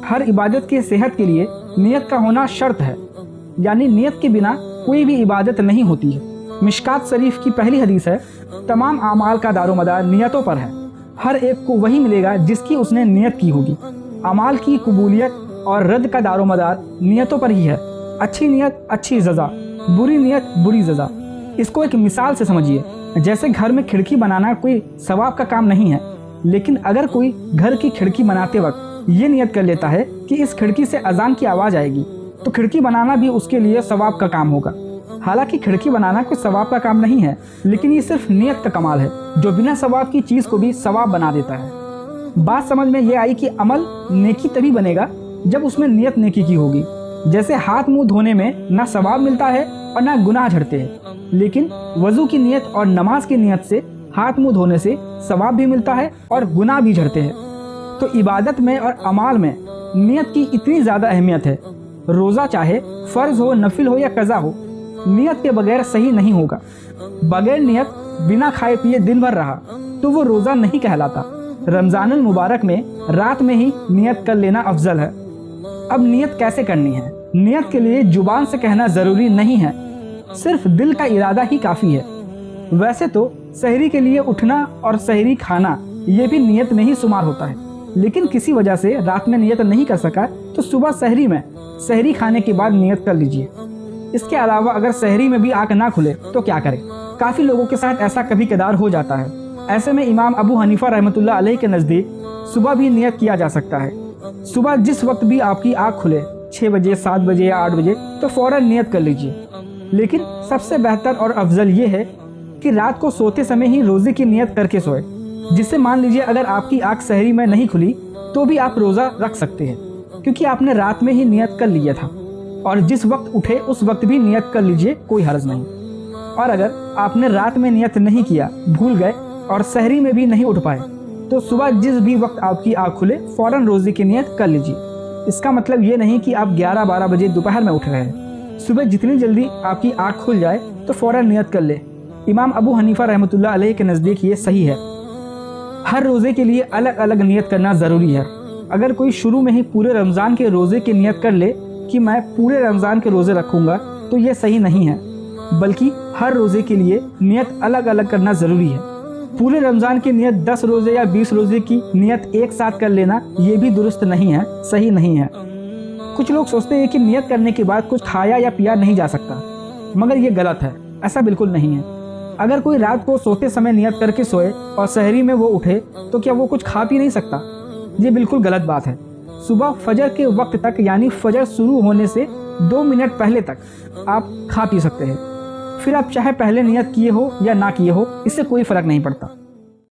हर इबादत की सेहत के लिए नियत का होना शर्त है, यानी नियत के बिना कोई भी इबादत नहीं होती है। मिशकात शरीफ की पहली हदीस है, तमाम आमाल का दारोमदार नियतों पर है, हर एक को वही मिलेगा जिसकी उसने नियत की होगी। अमाल की कबूलियत और रद्द का दारोमदार नियतों पर ही है। अच्छी नियत अच्छी सज़ा, बुरी नियत बुरी सज़ा। इसको एक मिसाल से समझिए, जैसे घर में खिड़की बनाना कोई सवाब का काम नहीं है, लेकिन अगर कोई घर की खिड़की बनाते वक्त ये नियत कर लेता है कि इस खिड़की से अजान की आवाज़ आएगी, तो खिड़की बनाना भी उसके लिए सवाब का काम होगा। हालांकि खिड़की बनाना कोई सवाब का काम नहीं है, लेकिन ये सिर्फ नियत का कमाल है जो बिना सवाब की चीज़ को भी सवाब बना देता है। बात समझ में ये आई कि अमल नेकी तभी बनेगा जब उसमें नियत नेकी की होगी। जैसे हाथ मुंह धोने में ना सवाब मिलता है और ना गुनाह झड़ते हैं, लेकिन वज़ू की नियत और नमाज की नियत से हाथ मुंह धोने से सवाब भी मिलता है और गुनाह भी झड़ते हैं। तो इबादत में और अमाल में नियत की इतनी ज़्यादा अहमियत है। रोज़ा चाहे फ़र्ज़ हो, नफिल हो या कज़ा हो, नियत के बगैर सही नहीं होगा। बगैर नियत बिना खाए पिए दिन भर रहा तो वो रोज़ा नहीं कहलाता। रमज़ानुल मुबारक में रात में ही नियत कर लेना अफजल है। अब नियत कैसे करनी है? नियत के लिए जुबान से कहना ज़रूरी नहीं है, सिर्फ दिल का इरादा ही काफ़ी है। वैसे तो सहरी के लिए उठना और सहरी खाना ये भी नियत में ही शुमार होता है, लेकिन किसी वजह से रात में नियत नहीं कर सका तो सुबह सहरी में सहरी खाने के बाद नियत कर लीजिए। इसके अलावा अगर सहरी में भी आँख ना खुले तो क्या करें? काफ़ी लोगों के साथ ऐसा कभी कदार हो जाता है। ऐसे में इमाम अबू हनीफा रहमतुल्लाह अलैह के नज़दीक सुबह भी नियत किया जा सकता है। सुबह जिस वक्त भी आपकी आँख खुले, 6 बजे, 7 बजे या 8 बजे, तो फ़ौरन नियत कर लीजिए। लेकिन सबसे बेहतर और अफजल ये है कि रात को सोते समय ही रोज़े की नियत करके सोए, जिससे मान लीजिए अगर आपकी आँख सहरी में नहीं खुली तो भी आप रोज़ा रख सकते हैं, क्योंकि आपने रात में ही नियत कर लिया था। और जिस वक्त उठे उस वक्त भी नियत कर लीजिए, कोई हर्ज नहीं। और अगर आपने रात में नियत नहीं किया, भूल गए और सहरी में भी नहीं उठ पाए, तो सुबह जिस भी वक्त आपकी आँख खुले फ़ौरन रोज़े की नियत कर लीजिए। इसका मतलब ये नहीं कि आप 11-12 बजे दोपहर में उठ रहे हैं। सुबह जितनी जल्दी आपकी आँख खुल जाए तो फ़ौरन नियत कर ले। इमाम अबू हनीफा रहमतुल्लाह अलैह के नज़दीक ये सही है। हर रोज़े के लिए अलग अलग नियत करना ज़रूरी है। अगर कोई शुरू में ही पूरे रमज़ान के रोज़े की नियत कर ले कि मैं पूरे रमज़ान के रोज़े रखूँगा, तो ये सही नहीं है, बल्कि हर रोज़े के लिए नियत अलग अलग करना ज़रूरी है। पूरे रमज़ान की नियत 10 रोज़े या 20 रोज़े की नियत एक साथ कर लेना ये भी दुरुस्त नहीं है, सही नहीं है। कुछ लोग सोचते हैं कि नियत करने के बाद कुछ खाया या पिया नहीं जा सकता, मगर ये गलत है, ऐसा बिल्कुल नहीं है। अगर कोई रात को सोते समय नियत करके सोए और सहरी में वो उठे तो क्या वो कुछ खा पी नहीं सकता? ये बिल्कुल गलत बात है। सुबह फजर के वक्त तक, यानी फजर शुरू होने से 2 मिनट पहले तक आप खा पी सकते हैं। फिर आप चाहे पहले नियत किए हो या ना किए हो, इससे कोई फ़र्क नहीं पड़ता।